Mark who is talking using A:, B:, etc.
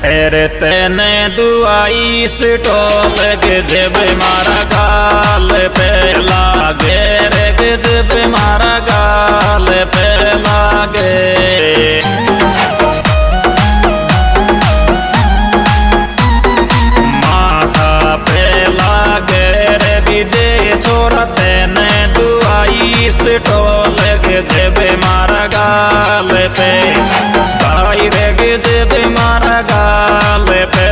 A: अरे तेने दुआई स्टॉल गजब मारा गाल पे लागे रे, गजब मारा गाल पे लागे। माथा पे लागे रे विजय छोरा, तेने दुआई स्टॉल गजब मारा गाल पे, भाई रे गजब मारा गाल पे।